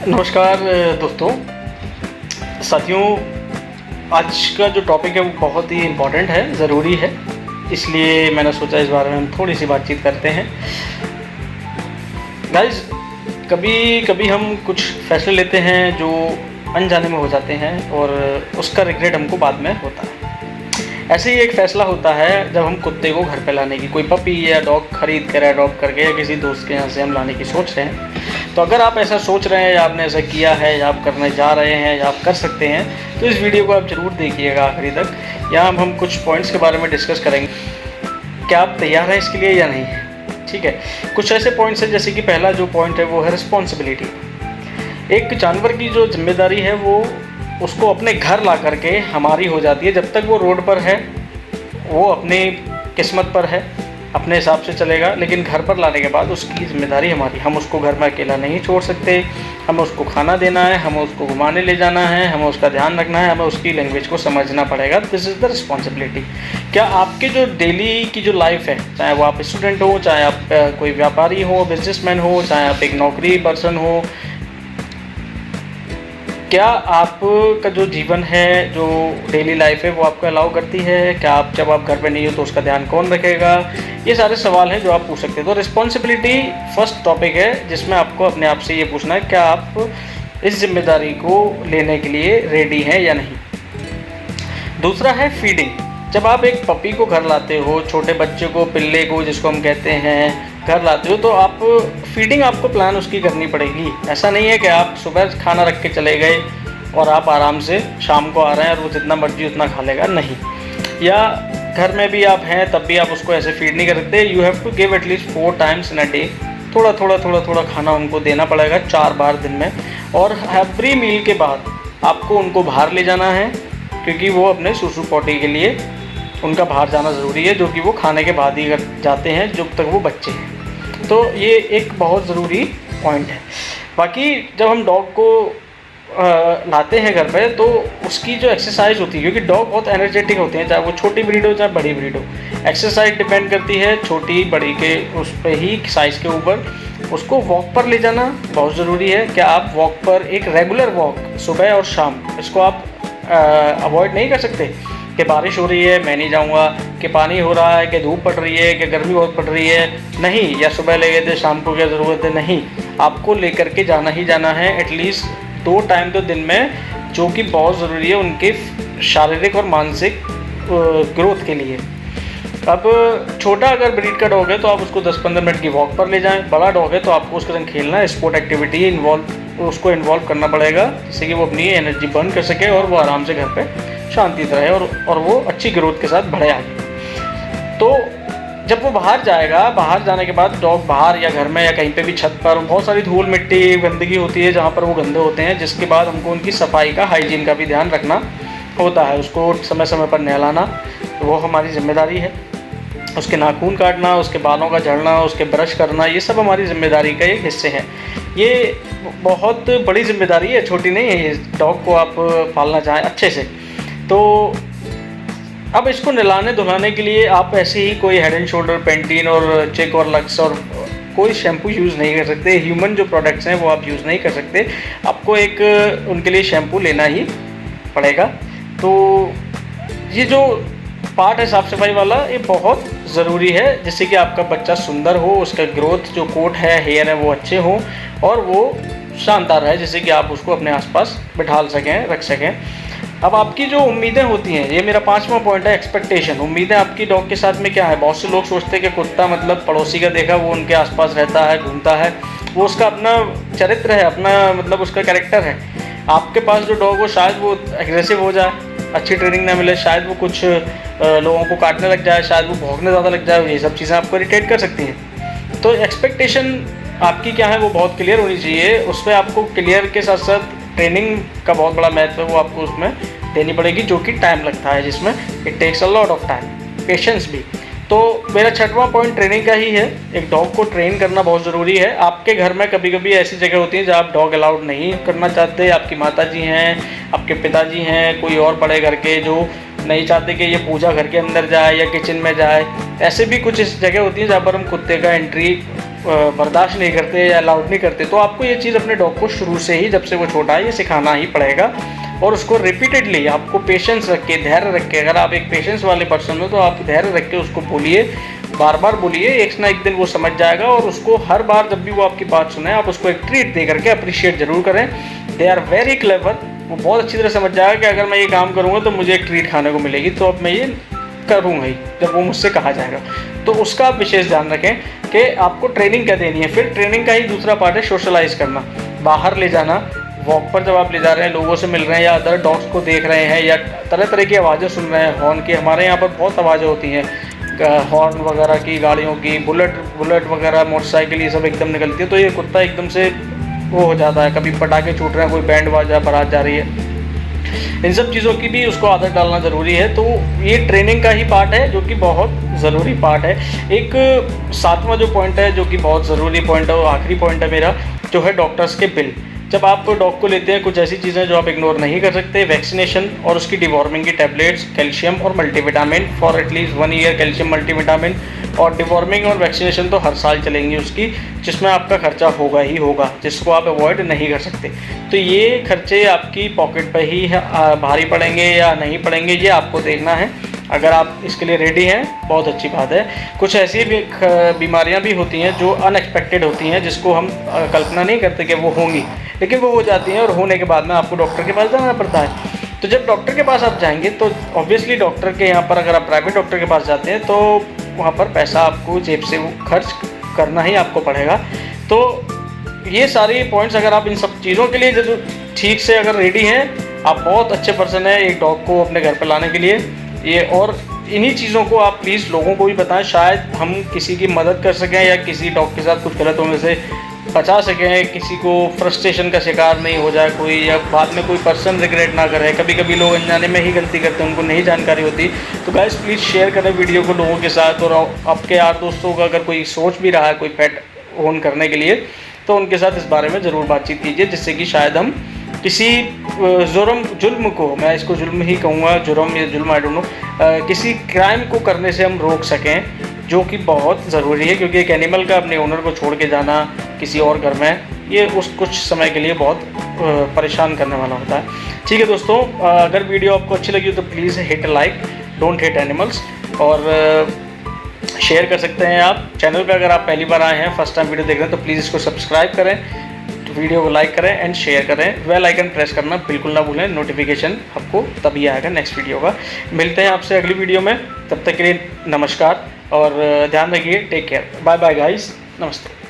नमस्कार दोस्तों, साथियों। आज का जो टॉपिक है वो बहुत ही इम्पोर्टेंट है, ज़रूरी है, इसलिए मैंने सोचा इस बारे में हम थोड़ी सी बातचीत करते हैं। गाइस, कभी कभी हम कुछ फैसले लेते हैं जो अनजाने में हो जाते हैं और उसका रिग्रेट हमको बाद में होता है। ऐसे ही एक फ़ैसला होता है जब हम कुत्ते को घर पे लाने की, कोई पपी या डॉग ख़रीद कर अडॉप्ट करके या किसी दोस्त के यहाँ से हम लाने की सोच रहे हैं। तो अगर आप ऐसा सोच रहे हैं या आपने ऐसा किया है या आप करने जा रहे हैं या आप कर सकते हैं, तो इस वीडियो को आप ज़रूर देखिएगा आखिरी तक। यहाँ हम कुछ पॉइंट्स के बारे में डिस्कस करेंगे। क्या आप तैयार हैं इसके लिए या नहीं? ठीक है, कुछ ऐसे पॉइंट्स हैं, जैसे कि पहला जो पॉइंट है वो है रिस्पॉन्सिबिलिटी। एक जानवर की जो जिम्मेदारी है वो उसको अपने घर ला करके हमारी हो जाती है। जब तक वो रोड पर है वो अपनी किस्मत पर है, अपने हिसाब से चलेगा, लेकिन घर पर लाने के बाद उसकी जिम्मेदारी हमारी। हम उसको घर में अकेला नहीं छोड़ सकते, हमें उसको खाना देना है, हमें उसको घुमाने ले जाना है, हमें उसका ध्यान रखना है, हमें उसकी लैंग्वेज को समझना पड़ेगा। This is the responsibility. क्या आपके जो डेली की जो लाइफ है, चाहे वो आप स्टूडेंट हो, चाहे आप कोई व्यापारी हो, बिजनेसमैन हो, चाहे आप एक नौकरी पर्सन हो, क्या आपका जो जीवन है, जो डेली लाइफ है, वो आपको अलाउ करती है? क्या आप जब आप घर पे नहीं हो तो उसका ध्यान कौन रखेगा? ये सारे सवाल हैं जो आप पूछ सकते हैं। तो रिस्पॉन्सिबिलिटी फर्स्ट टॉपिक है, जिसमें आपको अपने आप से ये पूछना है, क्या आप इस जिम्मेदारी को लेने के लिए रेडी हैं या नहीं। दूसरा है फीडिंग। जब आप एक पपी को घर लाते हो, छोटे बच्चे को, पिल्ले को जिसको हम कहते हैं, घर लाते हो, तो आप फीडिंग आपको प्लान उसकी करनी पड़ेगी। ऐसा नहीं है कि आप सुबह खाना रख के चले गए और आप आराम से शाम को आ रहे हैं और वो जितना मर्जी उतना खा लेगा, नहीं। या घर में भी आप हैं तब भी आप उसको ऐसे फीड नहीं कर सकते। You have to give at least 4 times in a day. थोड़ा खाना उनको देना पड़ेगा 4 बार दिन में। और एवरी मील के बाद आपको उनको बाहर ले जाना है, क्योंकि वो अपने सुसु पोटी के लिए उनका बाहर जाना ज़रूरी है, जो कि वो खाने के बाद ही जाते हैं जब तक वो बच्चे हैं। तो ये एक बहुत ज़रूरी पॉइंट है। बाकी जब हम डॉग को लाते हैं घर पे, तो उसकी जो एक्सरसाइज होती है, क्योंकि डॉग बहुत एनर्जेटिक होते हैं, चाहे वो छोटी ब्रीड हो चाहे बड़ी ब्रीड हो, एक्सरसाइज डिपेंड करती है छोटी बड़ी के उस पर ही, साइज़ के ऊपर। उसको वॉक पर ले जाना बहुत ज़रूरी है। क्या आप वॉक पर, एक रेगुलर वॉक सुबह और शाम, इसको आप अवॉइड नहीं कर सकते कि बारिश हो रही है मैं नहीं जाऊंगा, कि पानी हो रहा है, कि धूप पड़ रही है, कि गर्मी बहुत पड़ रही है, नहीं, या सुबह ले गए थे शाम को क्या ज़रूरत है, नहीं। आपको लेकर के जाना ही जाना है, एटलीस्ट 2 टाइम तो दिन में, जो कि बहुत ज़रूरी है उनके शारीरिक और मानसिक ग्रोथ के लिए। अब छोटा अगर ब्रीड का डॉग है तो आप उसको 10-15 मिनट की वॉक पर ले जाएं। बड़ा डॉग है तो आपको उसके संग खेलना, स्पोर्ट एक्टिविटी उसको इन्वॉल्व करना पड़ेगा, जिससे कि वो अपनी एनर्जी बर्न कर सके और वो आराम से घर पे शांति से रहे और वो अच्छी ग्रोथ के साथ बढ़े आगे। तो जब वो बाहर जाएगा, बाहर जाने के बाद डॉग बाहर या घर में या कहीं पे भी छत पर बहुत सारी धूल मिट्टी गंदगी होती है जहाँ पर वो गंदे होते हैं, जिसके बाद हमको उनकी सफाई का, हाइजीन का भी ध्यान रखना होता है। उसको समय समय पर नहलाना वो हमारी जिम्मेदारी है। उसके नाखून काटना, उसके बालों का झड़ना, उसके ब्रश करना, ये सब हमारी जिम्मेदारी का एक हिस्से हैं। ये बहुत बड़ी जिम्मेदारी है, छोटी नहीं है। ये डॉग को आप पालना चाहें अच्छे से, तो अब इसको नहलाने धुलाने के लिए आप ऐसे ही कोई हेड एंड शोल्डर, पेंटीन और चिक और लक्स और कोई शैम्पू यूज़ नहीं कर सकते। ह्यूमन जो प्रोडक्ट्स हैं वो आप यूज़ नहीं कर सकते। आपको एक उनके लिए शैम्पू लेना ही पड़ेगा। तो ये जो पार्ट है साफ़ सफाई वाला, ये बहुत ज़रूरी है, जिससे कि आपका बच्चा सुंदर हो, उसका ग्रोथ, जो कोट है, हेयर है, वो अच्छे हों और वो शानदार है, जिससे कि आप उसको अपने आसपास बिठा सकें, रख सकें। अब आपकी जो उम्मीदें होती हैं, ये मेरा 5वां पॉइंट है, एक्सपेक्टेशन। उम्मीदें आपकी डॉग के साथ में क्या है? बहुत से लोग सोचते हैं कि कुत्ता मतलब पड़ोसी का देखा वो उनके आसपास रहता है, घूमता है, वो उसका अपना चरित्र है, अपना मतलब उसका कैरेक्टर है। आपके पास जो डॉग हो, शायद वो एग्रेसिव हो जाए, अच्छी ट्रेनिंग ना मिले, शायद वो कुछ लोगों को काटने लग जाए, शायद वो भौंकने ज़्यादा लग जाए, ये सब चीज़ें आपको इरिटेट कर सकती हैं। तो एक्सपेक्टेशन आपकी क्या है वो बहुत क्लियर होनी चाहिए। उस पर आपको क्लियर के साथ साथ ट्रेनिंग का बहुत बड़ा महत्व है, वो आपको उसमें देनी पड़ेगी, जो कि टाइम लगता है, जिसमें it takes a lot of time, patience भी। तो मेरा 6वां पॉइंट ट्रेनिंग का ही है। एक डॉग को ट्रेन करना बहुत ज़रूरी है। आपके घर में कभी कभी ऐसी जगह होती है जहाँ आप डॉग अलाउड नहीं करना चाहते, आपकी माता जी हैं, आपके पिताजी हैं, कोई और बड़े घर के जो नहीं चाहते कि ये पूजा घर के अंदर जाए या किचन में जाए। ऐसे भी कुछ इस जगह होती है जहाँ पर हम कुत्ते का एंट्री बर्दाश्त नहीं करते या अलाउड नहीं करते, तो आपको ये चीज़ अपने डॉग को शुरू से ही, जब से वो छोटा है, ये सिखाना ही पड़ेगा। और उसको रिपीटेडली आपको पेशेंस रख के, धैर्य रख के, अगर आप एक पेशेंस वाले पर्सन हो तो आप धैर्य रख के उसको बोलिए, बार बार बोलिए, एक ना एक दिन वो समझ जाएगा। और उसको हर बार जब भी वो आपकी बात सुने, आप उसको एक ट्रीट दे करके अप्रिशिएट जरूर करें। दे आर वेरी क्लेवर, वो बहुत अच्छी तरह समझ जाएगा कि अगर मैं ये काम करूँगा तो मुझे एक ट्रीट खाने को मिलेगी, तो अब मैं ये करूँगा ही, जब वो मुझसे कहा जाएगा। तो उसका आप विशेष ध्यान रखें कि आपको ट्रेनिंग क्या देनी है। फिर ट्रेनिंग का ही दूसरा पार्ट है सोशलाइज करना, बाहर ले जाना। वॉक पर जब आप ले जा रहे हैं, लोगों से मिल रहे हैं या अदर डॉग्स को देख रहे हैं या तरह तरह की आवाज़ें सुन रहे हैं, हॉर्न की, हमारे यहाँ पर बहुत आवाज़ें होती हैं, हॉर्न वगैरह की, गाड़ियों की, बुलेट वगैरह, मोटरसाइकिल, ये सब एकदम निकलती है, तो ये कुत्ता एकदम से वो हो जाता है, कभी पटाखे छूट रहे हैं, कोई बैंड बाजा बारात जा रही है, इन सब चीज़ों की भी उसको आदत डालना ज़रूरी है। तो ये ट्रेनिंग का ही पार्ट है जो कि बहुत ज़रूरी पार्ट है। एक सातवां जो पॉइंट है, जो कि बहुत ज़रूरी पॉइंट है, वो आखिरी पॉइंट है मेरा, जो है डॉक्टर्स के बिल। जब आप डॉग को लेते हैं, कुछ ऐसी चीज़ें जो आप इग्नोर नहीं कर सकते, वैक्सीनेशन और उसकी डिवॉर्मिंग की टैबलेट्स, कैल्शियम और multivitamin for at least 1 year, calcium multivitamin, और डिवॉर्मिंग और वैक्सीनेशन तो हर साल चलेंगी उसकी, जिसमें आपका खर्चा होगा ही होगा, जिसको आप अवॉइड नहीं कर सकते। तो ये खर्चे आपकी पॉकेट पर ही भारी पड़ेंगे या नहीं पड़ेंगे, ये आपको देखना है। अगर आप इसके लिए रेडी हैं, बहुत अच्छी बात है। कुछ ऐसी भी बीमारियां भी होती हैं जो अनएक्सपेक्टेड होती हैं, जिसको हम कल्पना नहीं करते कि वो होंगी, लेकिन वो हो जाती हैं, और होने के बाद में आपको डॉक्टर के पास जाना पड़ता है। तो जब डॉक्टर के पास आप जाएंगे तो ऑब्वियसली डॉक्टर के यहाँ पर, अगर आप प्राइवेट डॉक्टर के पास जाते हैं तो वहाँ पर पैसा आपको जेब से वो खर्च करना ही आपको पड़ेगा। तो ये सारे पॉइंट्स, अगर आप इन सब चीज़ों के लिए जो ठीक से अगर रेडी हैं, आप बहुत अच्छे पर्सन हैं एक डॉग को अपने घर पर लाने के लिए। ये और इन्हीं चीज़ों को आप प्लीज़ लोगों को भी बताएं, शायद हम किसी की मदद कर सकें या किसी डॉग के साथ कुछ गलत होने से बचा सकें, किसी को फ्रस्ट्रेशन का शिकार नहीं हो जाए कोई, या बाद में कोई पर्सन रिग्रेट ना करे। कभी कभी लोग अनजाने में ही गलती करते हैं, उनको नहीं जानकारी होती। तो गाइस प्लीज़ शेयर करें वीडियो को लोगों के साथ, और आपके यार दोस्तों का अगर कोई सोच भी रहा है कोई पेट ओन करने के लिए, तो उनके साथ इस बारे में ज़रूर बातचीत कीजिए, जिससे कि शायद हम किसी जुल्म को, मैं इसको जुल्म ही कहूँगा, जुर्म या जुल्म, आई डोंट नो, किसी क्राइम को करने से हम रोक सकें, जो कि बहुत ज़रूरी है। क्योंकि एक एनिमल का अपने ओनर को छोड़ के जाना किसी और घर में, ये उस कुछ समय के लिए बहुत परेशान करने वाला होता है। ठीक है दोस्तों, अगर वीडियो आपको अच्छी लगी तो please hit like, don't hit animals, और शेयर कर सकते हैं आप। चैनल पे अगर आप पहली बार आए हैं, फर्स्ट टाइम वीडियो देख रहे हैं, तो प्लीज़ इसको सब्सक्राइब करें, वीडियो को लाइक करें एंड शेयर करें। बेल आइकन प्रेस करना बिल्कुल ना भूलें, नोटिफिकेशन आपको तभी आएगा नेक्स्ट वीडियो का। मिलते हैं आपसे अगली वीडियो में, तब तक के लिए नमस्कार और ध्यान रखिए, take care, bye bye guys, नमस्ते।